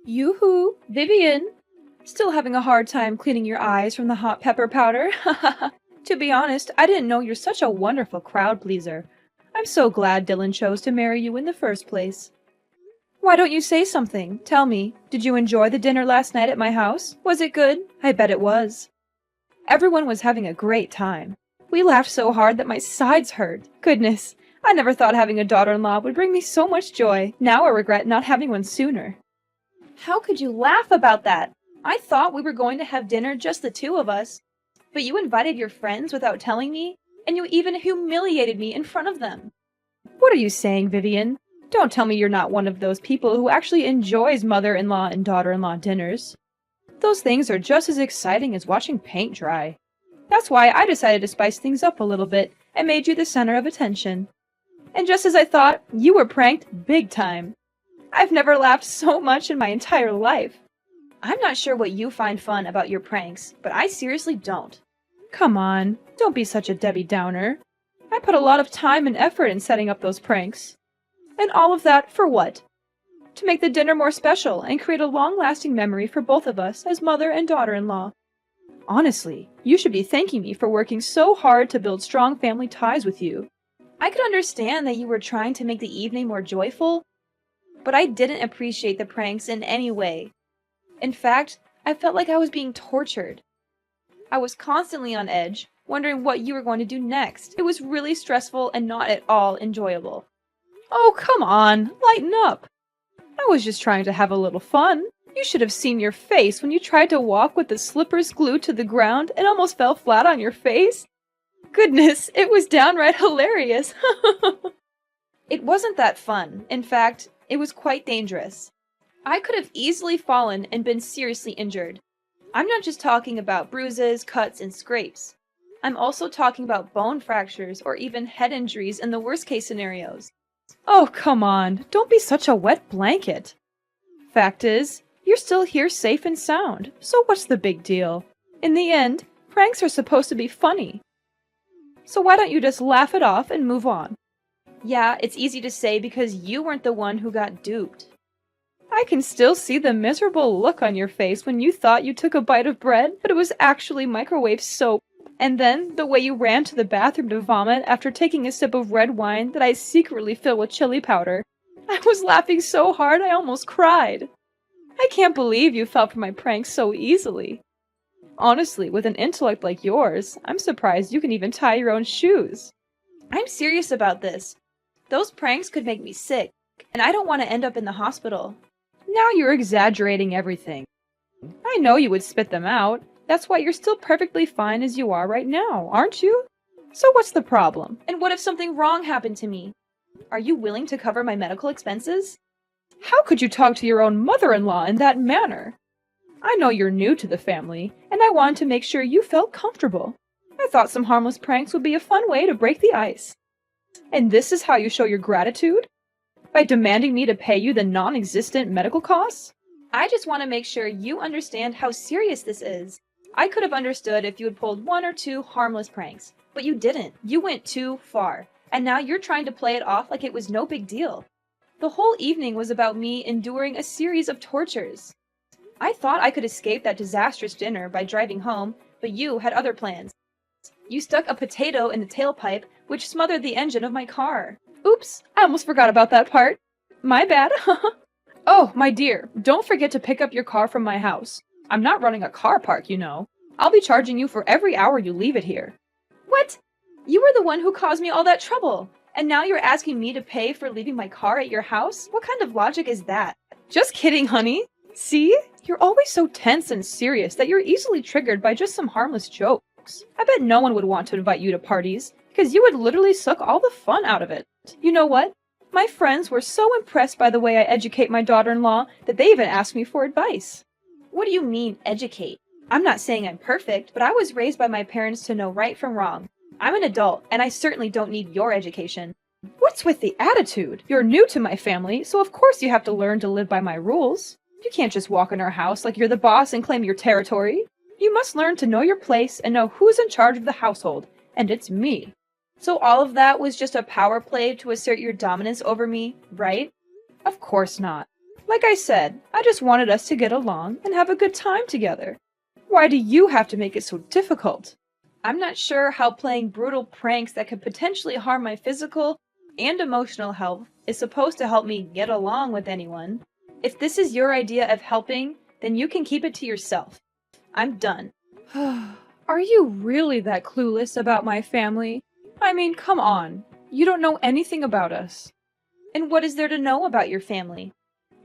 Yoo-hoo, Vivian! Still having a hard time cleaning your eyes from the hot pepper powder? To be honest, I didn't know you're such a wonderful crowd pleaser. I'm so glad Dylan chose to marry you in the first place. Why don't you say something? Tell me, did you enjoy the dinner last night at my house? Was it good? I bet it was. Everyone was having a great time. We laughed so hard that my sides hurt. Goodness, I never thought having a daughter-in-law would bring me so much joy. Now I regret not having one sooner. How could you laugh about that? I thought we were going to have dinner just the two of us. But you invited your friends without telling me, and you even humiliated me in front of them. What are you saying, Vivian? Don't tell me you're not one of those people who actually enjoys mother-in-law and daughter-in-law dinners. Those things are just as exciting as watching paint dry. That's why I decided to spice things up a little bit and made you the center of attention. And just as I thought, you were pranked big time. I've never laughed so much in my entire life. I'm not sure what you find fun about your pranks, but I seriously don't. Come on, don't be such a Debbie Downer. I put a lot of time and effort in setting up those pranks. And all of that for what? To make the dinner more special and create a long-lasting memory for both of us as mother and daughter-in-law. Honestly, you should be thanking me for working so hard to build strong family ties with you. I could understand that you were trying to make the evening more joyful, but I didn't appreciate the pranks in any way. In fact, I felt like I was being tortured. I was constantly on edge, wondering what you were going to do next. It was really stressful and not at all enjoyable. Oh, come on, lighten up. I was just trying to have a little fun. You should have seen your face when you tried to walk with the slippers glued to the ground and almost fell flat on your face. Goodness, it was downright hilarious. It wasn't that fun. In fact, it was quite dangerous. I could have easily fallen and been seriously injured. I'm not just talking about bruises, cuts, and scrapes. I'm also talking about bone fractures or even head injuries in the worst-case scenarios. Oh, come on, don't be such a wet blanket. Fact is, you're still here safe and sound, so what's the big deal? In the end, pranks are supposed to be funny. So why don't you just laugh it off and move on? Yeah, it's easy to say because you weren't the one who got duped. I can still see the miserable look on your face when you thought you took a bite of bread, but it was actually microwave soap. And then, the way you ran to the bathroom to vomit after taking a sip of red wine that I secretly filled with chili powder. I was laughing so hard I almost cried. I can't believe you fell for my pranks so easily. Honestly, with an intellect like yours, I'm surprised you can even tie your own shoes. I'm serious about this. Those pranks could make me sick, and I don't want to end up in the hospital. Now you're exaggerating everything. I know you would spit them out. That's why you're still perfectly fine as you are right now, aren't you? So what's the problem? And what if something wrong happened to me? Are you willing to cover my medical expenses? How could you talk to your own mother-in-law in that manner? I know you're new to the family, and I wanted to make sure you felt comfortable. I thought some harmless pranks would be a fun way to break the ice. And this is how you show your gratitude? By demanding me to pay you the non-existent medical costs? I just want to make sure you understand how serious this is. I could have understood if you had pulled one or two harmless pranks, but you didn't. You went too far, and now you're trying to play it off like it was no big deal. The whole evening was about me enduring a series of tortures. I thought I could escape that disastrous dinner by driving home, but you had other plans. You stuck a potato in the tailpipe, which smothered the engine of my car. Oops, I almost forgot about that part. My bad. Oh, my dear, don't forget to pick up your car from my house. I'm not running a car park, you know. I'll be charging you for every hour you leave it here. What? You were the one who caused me all that trouble, and now you're asking me to pay for leaving my car at your house? What kind of logic is that? Just kidding, honey. See? You're always so tense and serious that you're easily triggered by just some harmless jokes. I bet no one would want to invite you to parties, because you would literally suck all the fun out of it. You know what? My friends were so impressed by the way I educate my daughter-in-law that they even asked me for advice. What do you mean, educate? I'm not saying I'm perfect, but I was raised by my parents to know right from wrong. I'm an adult, and I certainly don't need your education. What's with the attitude? You're new to my family, so of course you have to learn to live by my rules. You can't just walk in our house like you're the boss and claim your territory. You must learn to know your place and know who's in charge of the household, and it's me. So all of that was just a power play to assert your dominance over me, right? Of course not. Like I said, I just wanted us to get along and have a good time together. Why do you have to make it so difficult? I'm not sure how playing brutal pranks that could potentially harm my physical and emotional health is supposed to help me get along with anyone. If this is your idea of helping, then you can keep it to yourself. I'm done. Are you really that clueless about my family? I mean, come on. You don't know anything about us. And what is there to know about your family?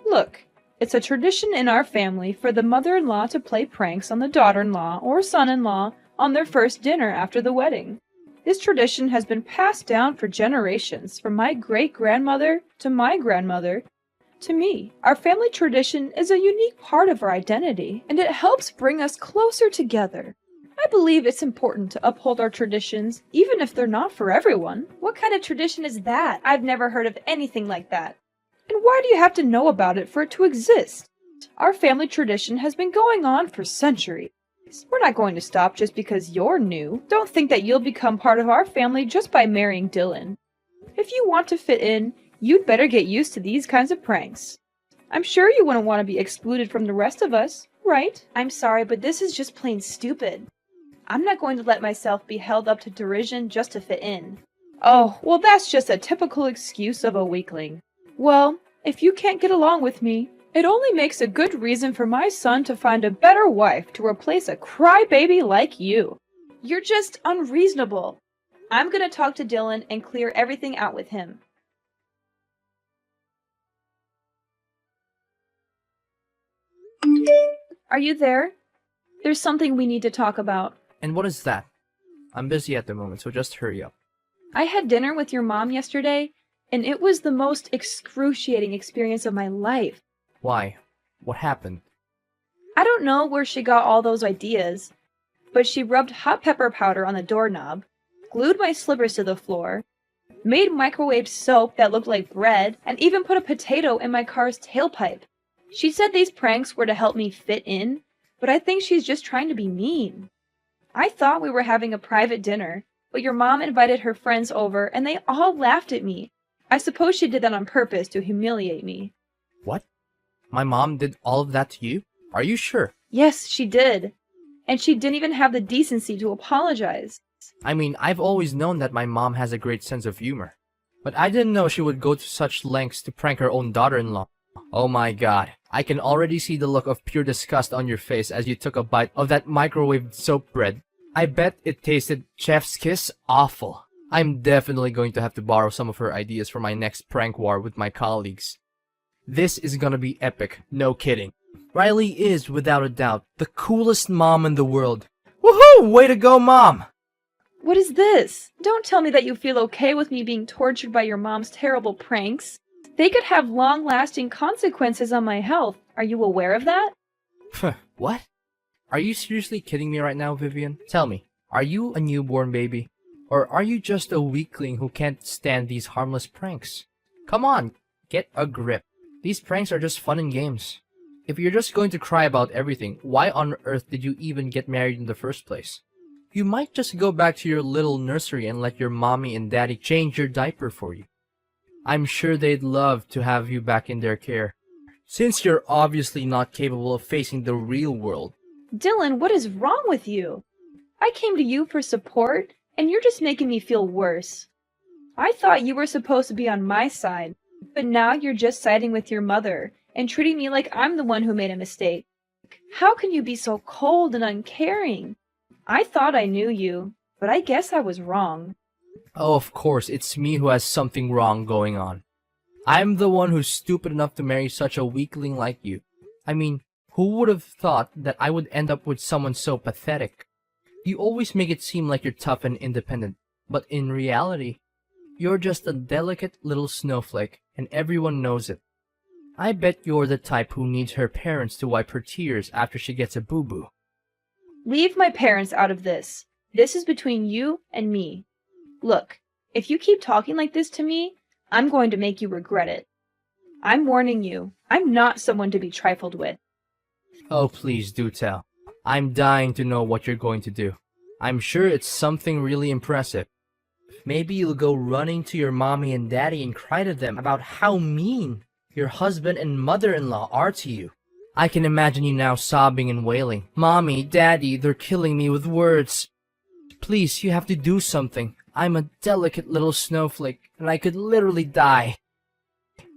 Look, it's a tradition in our family for the mother-in-law to play pranks on the daughter-in-law or son-in-law on their first dinner after the wedding. This tradition has been passed down for generations, from my great-grandmother to my grandmother to me. Our family tradition is a unique part of our identity, and it helps bring us closer together. I believe it's important to uphold our traditions, even if they're not for everyone. What kind of tradition is that? I've never heard of anything like that. And why do you have to know about it for it to exist? Our family tradition has been going on for centuries. We're not going to stop just because you're new. Don't think that you'll become part of our family just by marrying Dylan. If you want to fit in, you'd better get used to these kinds of pranks. I'm sure you wouldn't want to be excluded from the rest of us, right? I'm sorry, but this is just plain stupid. I'm not going to let myself be held up to derision just to fit in. Oh, well, that's just a typical excuse of a weakling. Well, if you can't get along with me, it only makes a good reason for my son to find a better wife to replace a crybaby like you. You're just unreasonable. I'm gonna talk to Dylan and clear everything out with him. Are you there? There's something we need to talk about. And what is that? I'm busy at the moment, so just hurry up. I had dinner with your mom yesterday, and it was the most excruciating experience of my life. Why? What happened? I don't know where she got all those ideas, but she rubbed hot pepper powder on the doorknob, glued my slippers to the floor, made microwaved soap that looked like bread, and even put a potato in my car's tailpipe. She said these pranks were to help me fit in, but I think she's just trying to be mean. I thought we were having a private dinner, but your mom invited her friends over and they all laughed at me. I suppose she did that on purpose to humiliate me. What? My mom did all of that to you? Are you sure? Yes, she did. And she didn't even have the decency to apologize. I mean, I've always known that my mom has a great sense of humor. But I didn't know she would go to such lengths to prank her own daughter-in-law. Oh my god, I can already see the look of pure disgust on your face as you took a bite of that microwaved soap bread. I bet it tasted chef's kiss awful. I'm definitely going to have to borrow some of her ideas for my next prank war with my colleagues. This is gonna be epic, no kidding. Riley is, without a doubt, the coolest mom in the world. Woohoo! Way to go, Mom! What is this? Don't tell me that you feel okay with me being tortured by your mom's terrible pranks. They could have long-lasting consequences on my health. Are you aware of that? What? Are you seriously kidding me right now, Vivian? Tell me, are you a newborn baby? Or are you just a weakling who can't stand these harmless pranks? Come on, get a grip. These pranks are just fun and games. If you're just going to cry about everything, why on earth did you even get married in the first place? You might just go back to your little nursery and let your mommy and daddy change your diaper for you. I'm sure they'd love to have you back in their care, since you're obviously not capable of facing the real world. Dylan, what is wrong with you? I came to you for support, and you're just making me feel worse. I thought you were supposed to be on my side, but now you're just siding with your mother and treating me like I'm the one who made a mistake. How can you be so cold and uncaring? I thought I knew you, but I guess I was wrong. Oh, of course, it's me who has something wrong going on. I'm the one who's stupid enough to marry such a weakling like you. I mean, who would have thought that I would end up with someone so pathetic? You always make it seem like you're tough and independent, but in reality, you're just a delicate little snowflake, and everyone knows it. I bet you're the type who needs her parents to wipe her tears after she gets a boo-boo. Leave my parents out of this. This is between you and me. Look, if you keep talking like this to me, I'm going to make you regret it. I'm warning you, I'm not someone to be trifled with. Oh, please do tell. I'm dying to know what you're going to do. I'm sure it's something really impressive. Maybe you'll go running to your mommy and daddy and cry to them about how mean your husband and mother-in-law are to you. I can imagine you now sobbing and wailing. Mommy, Daddy, they're killing me with words. Please, you have to do something. I'm a delicate little snowflake, and I could literally die.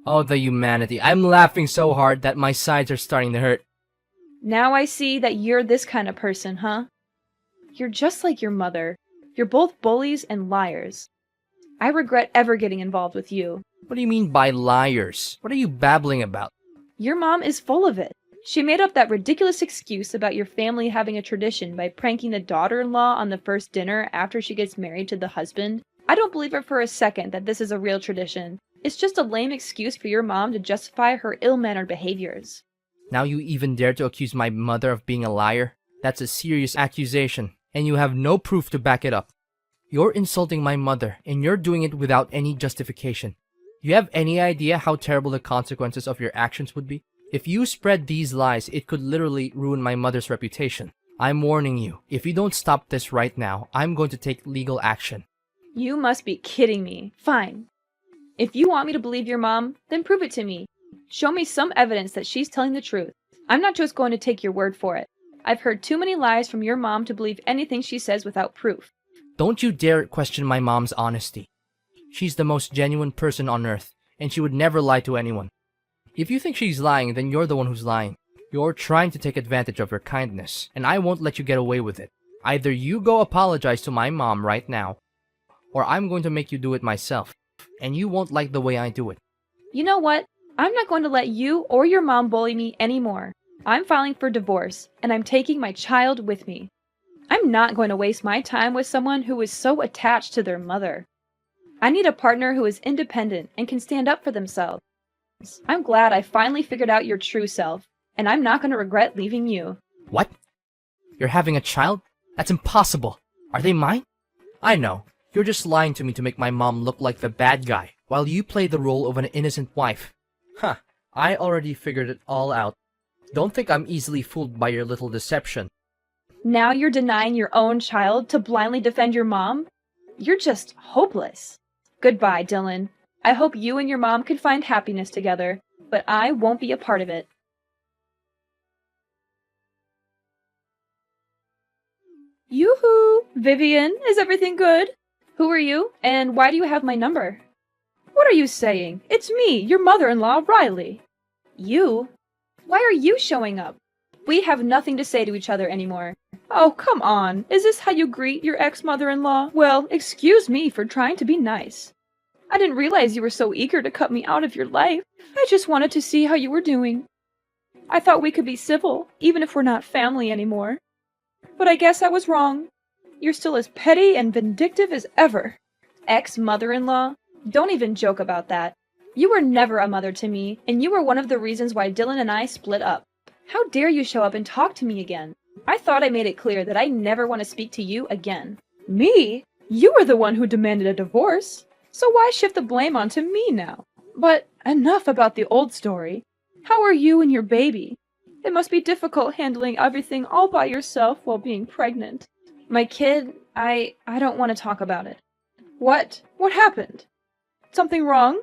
Oh, the humanity. I'm laughing so hard that my sides are starting to hurt. Now I see that you're this kind of person, huh? You're just like your mother. You're both bullies and liars. I regret ever getting involved with you. What do you mean by liars? What are you babbling about? Your mom is full of it. She made up that ridiculous excuse about your family having a tradition by pranking the daughter-in-law on the first dinner after she gets married to the husband. I don't believe her for a second that this is a real tradition. It's just a lame excuse for your mom to justify her ill-mannered behaviors. Now you even dare to accuse my mother of being a liar? That's a serious accusation, and you have no proof to back it up. You're insulting my mother, and you're doing it without any justification. Do you have any idea how terrible the consequences of your actions would be? If you spread these lies, it could literally ruin my mother's reputation. I'm warning you, if you don't stop this right now, I'm going to take legal action. You must be kidding me. Fine. If you want me to believe your mom, then prove it to me. Show me some evidence that she's telling the truth. I'm not just going to take your word for it. I've heard too many lies from your mom to believe anything she says without proof. Don't you dare question my mom's honesty. She's the most genuine person on earth, and she would never lie to anyone. If you think she's lying, then you're the one who's lying. You're trying to take advantage of her kindness, and I won't let you get away with it. Either you go apologize to my mom right now, or I'm going to make you do it myself, and you won't like the way I do it. You know what? I'm not going to let you or your mom bully me anymore. I'm filing for divorce, and I'm taking my child with me. I'm not going to waste my time with someone who is so attached to their mother. I need a partner who is independent and can stand up for themselves. I'm glad I finally figured out your true self, and I'm not going to regret leaving you. What? You're having a child? That's impossible. Are they mine? I know. You're just lying to me to make my mom look like the bad guy, while you play the role of an innocent wife. Huh. I already figured it all out. Don't think I'm easily fooled by your little deception. Now you're denying your own child to blindly defend your mom? You're just hopeless. Goodbye, Dylan. I hope you and your mom can find happiness together, but I won't be a part of it. Yoo-hoo! Vivian, is everything good? Who are you, and why do you have my number? What are you saying? It's me, your mother-in-law, Riley. You? Why are you showing up? We have nothing to say to each other anymore. Oh, come on. Is this how you greet your ex-mother-in-law? Well, excuse me for trying to be nice. I didn't realize you were so eager to cut me out of your life. I just wanted to see how you were doing. I thought we could be civil, even if we're not family anymore. But I guess I was wrong. You're still as petty and vindictive as ever. Ex-mother-in-law? Don't even joke about that. You were never a mother to me, and you were one of the reasons why Dylan and I split up. How dare you show up and talk to me again? I thought I made it clear that I never want to speak to you again. Me? You were the one who demanded a divorce. So why shift the blame onto me now? But enough about the old story. How are you and your baby? It must be difficult handling everything all by yourself while being pregnant. My kid, I don't want to talk about it. What? What happened? Something wrong?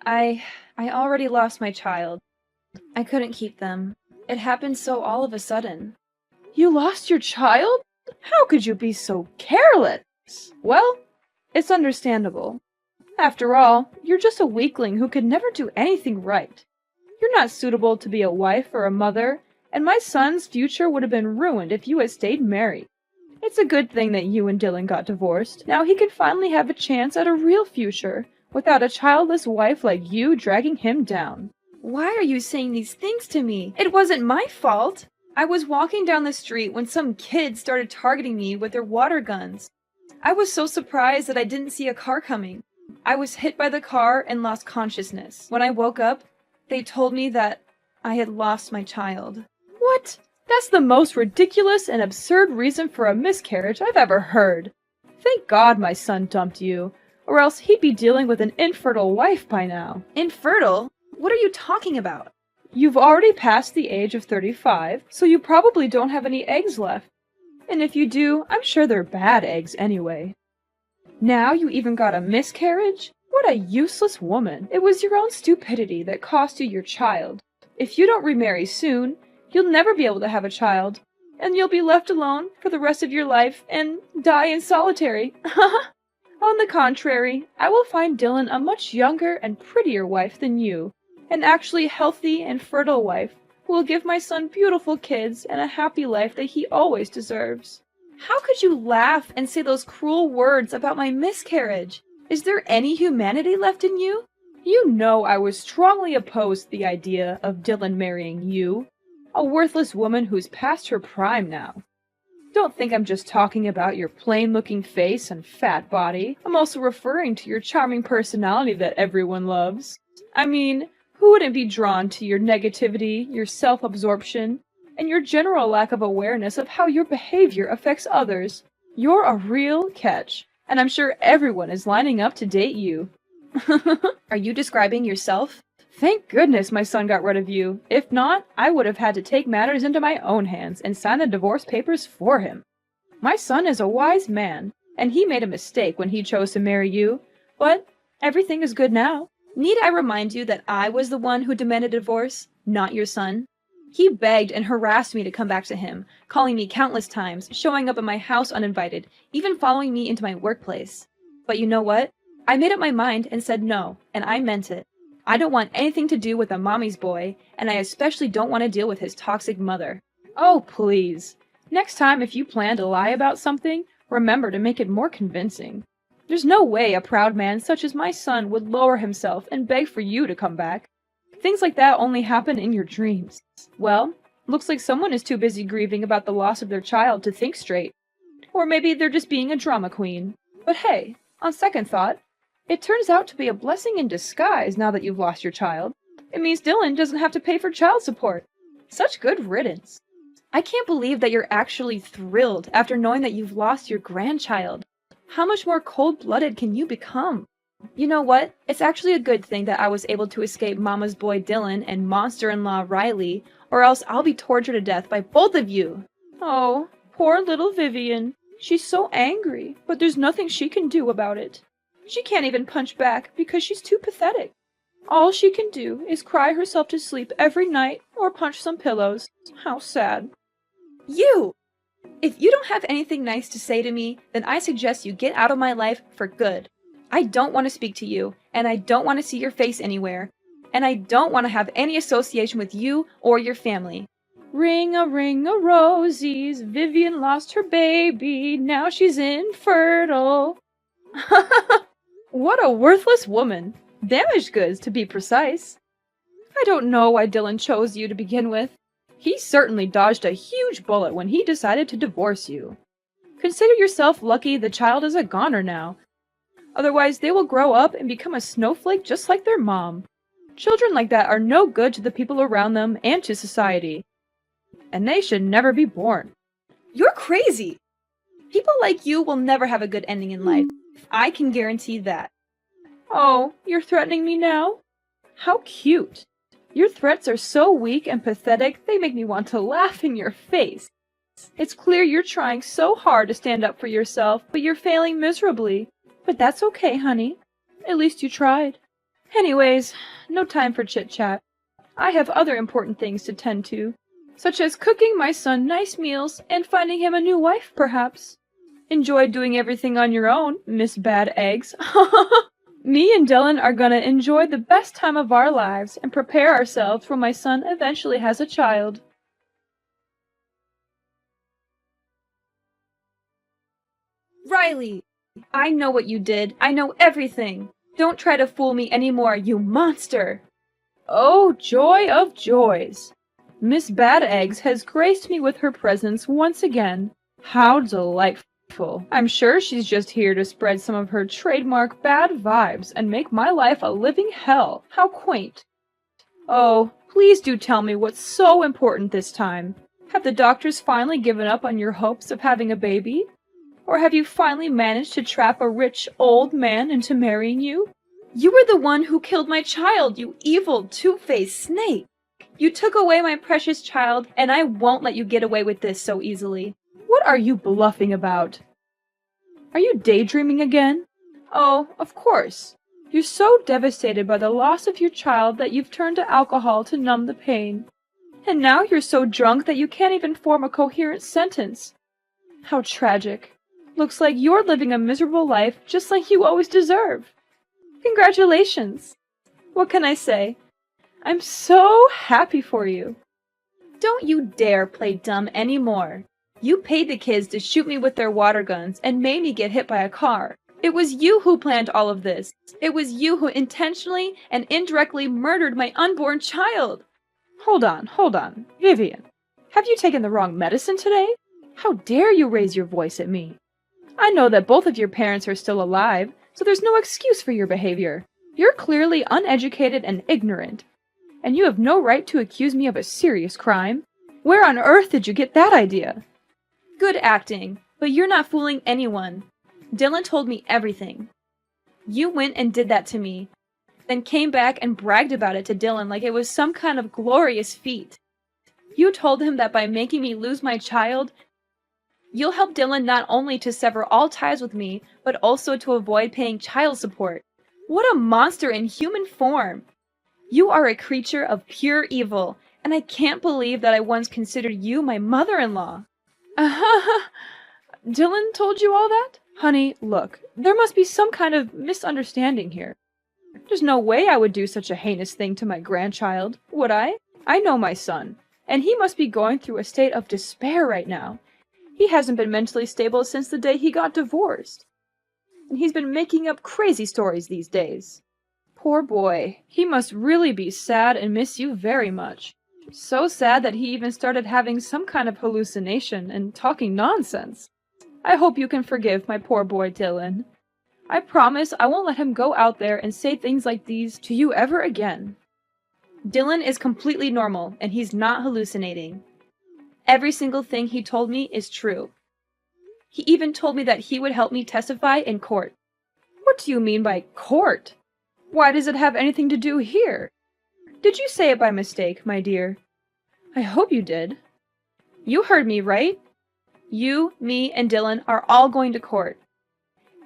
I already lost my child. I couldn't keep them. It happened so all of a sudden. You lost your child? How could you be so careless? Well, it's understandable. After all, you're just a weakling who could never do anything right. You're not suitable to be a wife or a mother, and my son's future would have been ruined if you had stayed married. It's a good thing that you and Dylan got divorced. Now he can finally have a chance at a real future, without a childless wife like you dragging him down. Why are you saying these things to me? It wasn't my fault. I was walking down the street when some kids started targeting me with their water guns. I was so surprised that I didn't see a car coming. I was hit by the car and lost consciousness. When I woke up, they told me that I had lost my child. What? That's the most ridiculous and absurd reason for a miscarriage I've ever heard. Thank God my son dumped you, or else he'd be dealing with an infertile wife by now. Infertile? What are you talking about? You've already passed the age of 35, so you probably don't have any eggs left. And if you do, I'm sure they're bad eggs anyway. Now you even got a miscarriage? What a useless woman. It was your own stupidity that cost you your child. If you don't remarry soon, you'll never be able to have a child, and you'll be left alone for the rest of your life and die in solitary. On the contrary, I will find Dylan a much younger and prettier wife than you, an actually healthy and fertile wife who will give my son beautiful kids and a happy life that he always deserves. How could you laugh and say those cruel words about my miscarriage? Is there any humanity left in you? You know I was strongly opposed to the idea of Dylan marrying you, a worthless woman who's past her prime now. Don't think I'm just talking about your plain-looking face and fat body. I'm also referring to your charming personality that everyone loves. I mean, who wouldn't be drawn to your negativity, your self-absorption, and your general lack of awareness of how your behavior affects others? You're a real catch, and I'm sure everyone is lining up to date you. Are you describing yourself? Thank goodness my son got rid of you. If not, I would have had to take matters into my own hands and sign the divorce papers for him. My son is a wise man, and he made a mistake when he chose to marry you, but everything is good now. Need I remind you that I was the one who demanded a divorce, not your son? He begged and harassed me to come back to him, calling me countless times, showing up at my house uninvited, even following me into my workplace. But you know what? I made up my mind and said no, and I meant it. I don't want anything to do with a mommy's boy, and I especially don't want to deal with his toxic mother. Oh, please. Next time if you plan to lie about something, remember to make it more convincing. There's no way a proud man such as my son would lower himself and beg for you to come back. Things like that only happen in your dreams. Well, looks like someone is too busy grieving about the loss of their child to think straight. Or maybe they're just being a drama queen. But hey, on second thought, it turns out to be a blessing in disguise now that you've lost your child. It means Dylan doesn't have to pay for child support. Such good riddance. I can't believe that you're actually thrilled after knowing that you've lost your grandchild. How much more cold-blooded can you become? You know what? It's actually a good thing that I was able to escape Mama's boy Dylan and monster-in-law Riley, or else I'll be tortured to death by both of you. Oh, poor little Vivian. She's so angry, but there's nothing she can do about it. She can't even punch back because she's too pathetic. All she can do is cry herself to sleep every night or punch some pillows. How sad. You! If you don't have anything nice to say to me, then I suggest you get out of my life for good. I don't want to speak to you, and I don't want to see your face anywhere, and I don't want to have any association with you or your family. Ring-a-rosies, Vivian lost her baby, now she's infertile. What a worthless woman. Damaged goods, to be precise. I don't know why Dylan chose you to begin with. He certainly dodged a huge bullet when he decided to divorce you. Consider yourself lucky the child is a goner now. Otherwise, they will grow up and become a snowflake just like their mom. Children like that are no good to the people around them and to society. And they should never be born. You're crazy! People like you will never have a good ending in life. I can guarantee that. Oh, you're threatening me now? How cute. Your threats are so weak and pathetic, they make me want to laugh in your face. It's clear you're trying so hard to stand up for yourself, but you're failing miserably. But that's okay, honey. At least you tried. Anyways, no time for chit-chat. I have other important things to tend to, such as cooking my son nice meals and finding him a new wife, perhaps. Enjoy doing everything on your own, Miss Bad Eggs. Me and Dylan are gonna enjoy the best time of our lives and prepare ourselves when my son eventually has a child. Riley! I know what you did. I know everything. Don't try to fool me anymore, you monster! Oh, joy of joys! Miss Bad Eggs has graced me with her presence once again. How delightful. I'm sure she's just here to spread some of her trademark bad vibes and make my life a living hell. How quaint. Oh, please do tell me what's so important this time. Have the doctors finally given up on your hopes of having a baby? Or have you finally managed to trap a rich old man into marrying you? You were the one who killed my child, you evil two-faced snake. You took away my precious child, and I won't let you get away with this so easily. What are you bluffing about? Are you daydreaming again? Oh, of course. You're so devastated by the loss of your child that you've turned to alcohol to numb the pain. And now you're so drunk that you can't even form a coherent sentence. How tragic. Looks like you're living a miserable life just like you always deserve. Congratulations. What can I say? I'm so happy for you. Don't you dare play dumb anymore. You paid the kids to shoot me with their water guns and made me get hit by a car. It was you who planned all of this. It was you who intentionally and indirectly murdered my unborn child. Hold on. Vivian, have you taken the wrong medicine today? How dare you raise your voice at me? I know that both of your parents are still alive, so there's no excuse for your behavior. You're clearly uneducated and ignorant, and you have no right to accuse me of a serious crime. Where on earth did you get that idea? Good acting, but you're not fooling anyone. Dylan told me everything. You went and did that to me, then came back and bragged about it to Dylan like it was some kind of glorious feat. You told him that by making me lose my child, you'll help Dylan not only to sever all ties with me, but also to avoid paying child support. What a monster in human form! You are a creature of pure evil, and I can't believe that I once considered you my mother-in-law. Dylan told you all that? Honey, look, there must be some kind of misunderstanding here. There's no way I would do such a heinous thing to my grandchild, would I? I know my son, and he must be going through a state of despair right now. He hasn't been mentally stable since the day he got divorced. And he's been making up crazy stories these days. Poor boy, he must really be sad and miss you very much. So sad that he even started having some kind of hallucination and talking nonsense. I hope you can forgive my poor boy Dylan. I promise I won't let him go out there and say things like these to you ever again. Dylan is completely normal, and he's not hallucinating. Every single thing he told me is true. He even told me that he would help me testify in court. What do you mean by court? Why does it have anything to do here? Did you say it by mistake, my dear? I hope you did. You heard me, right? You, me, and Dylan are all going to court.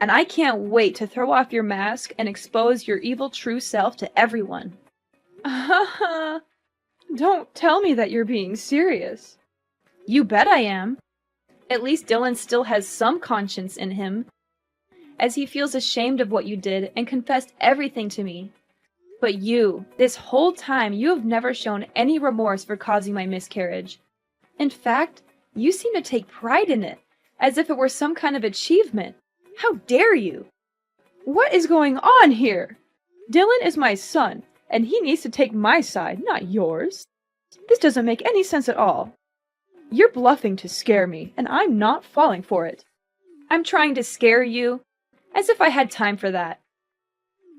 And I can't wait to throw off your mask and expose your evil true self to everyone. Don't tell me that you're being serious. You bet I am. At least Dylan still has some conscience in him, as he feels ashamed of what you did and confessed everything to me. But you, this whole time, you have never shown any remorse for causing my miscarriage. In fact, you seem to take pride in it, as if it were some kind of achievement. How dare you? What is going on here? Dylan is my son, and he needs to take my side, not yours. This doesn't make any sense at all. You're bluffing to scare me, and I'm not falling for it. I'm trying to scare you, as if I had time for that.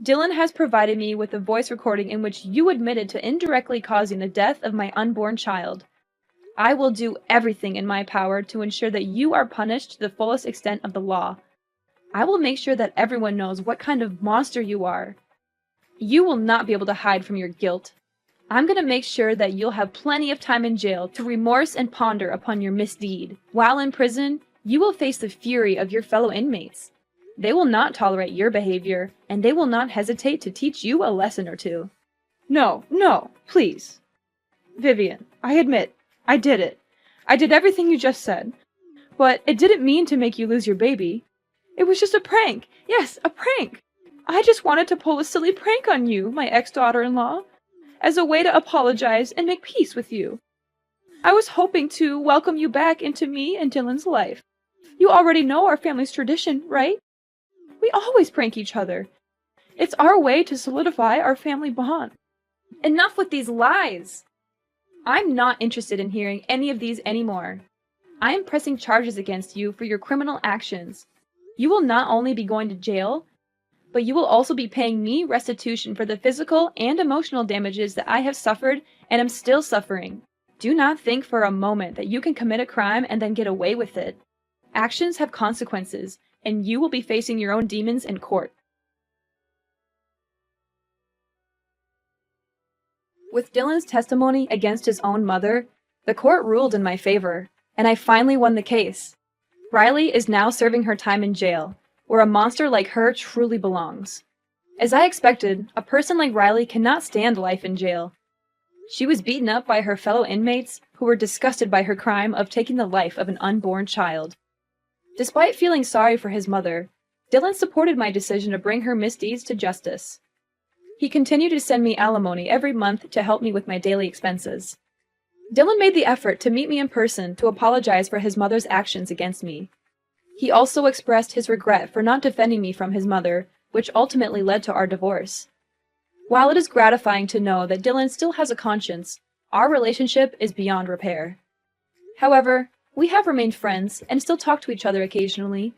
Dylan has provided me with a voice recording in which you admitted to indirectly causing the death of my unborn child. I will do everything in my power to ensure that you are punished to the fullest extent of the law. I will make sure that everyone knows what kind of monster you are. You will not be able to hide from your guilt. I'm going to make sure that you'll have plenty of time in jail to remorse and ponder upon your misdeed. While in prison, you will face the fury of your fellow inmates. They will not tolerate your behavior, and they will not hesitate to teach you a lesson or two. No, please. Vivian, I admit, I did it. I did everything you just said. But it didn't mean to make you lose your baby. It was just a prank. Yes, a prank. I just wanted to pull a silly prank on you, my ex-daughter-in-law, as a way to apologize and make peace with you. I was hoping to welcome you back into me and Dylan's life. You already know our family's tradition, right? We always prank each other. It's our way to solidify our family bond. Enough with these lies! I'm not interested in hearing any of these anymore. I am pressing charges against you for your criminal actions. You will not only be going to jail, but you will also be paying me restitution for the physical and emotional damages that I have suffered and am still suffering. Do not think for a moment that you can commit a crime and then get away with it. Actions have consequences, and you will be facing your own demons in court. With Dylan's testimony against his own mother, the court ruled in my favor, and I finally won the case. Riley is now serving her time in jail, where a monster like her truly belongs. As I expected, a person like Riley cannot stand life in jail. She was beaten up by her fellow inmates who were disgusted by her crime of taking the life of an unborn child. Despite feeling sorry for his mother, Dylan supported my decision to bring her misdeeds to justice. He continued to send me alimony every month to help me with my daily expenses. Dylan made the effort to meet me in person to apologize for his mother's actions against me. He also expressed his regret for not defending me from his mother, which ultimately led to our divorce. While it is gratifying to know that Dylan still has a conscience, our relationship is beyond repair. However, we have remained friends and still talk to each other occasionally.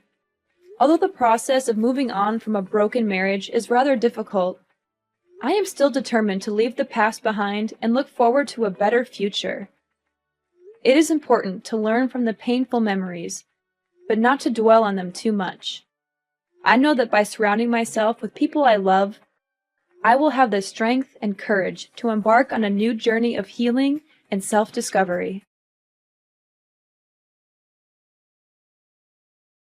Although the process of moving on from a broken marriage is rather difficult, I am still determined to leave the past behind and look forward to a better future. It is important to learn from the painful memories, but not to dwell on them too much. I know that by surrounding myself with people I love, I will have the strength and courage to embark on a new journey of healing and self-discovery.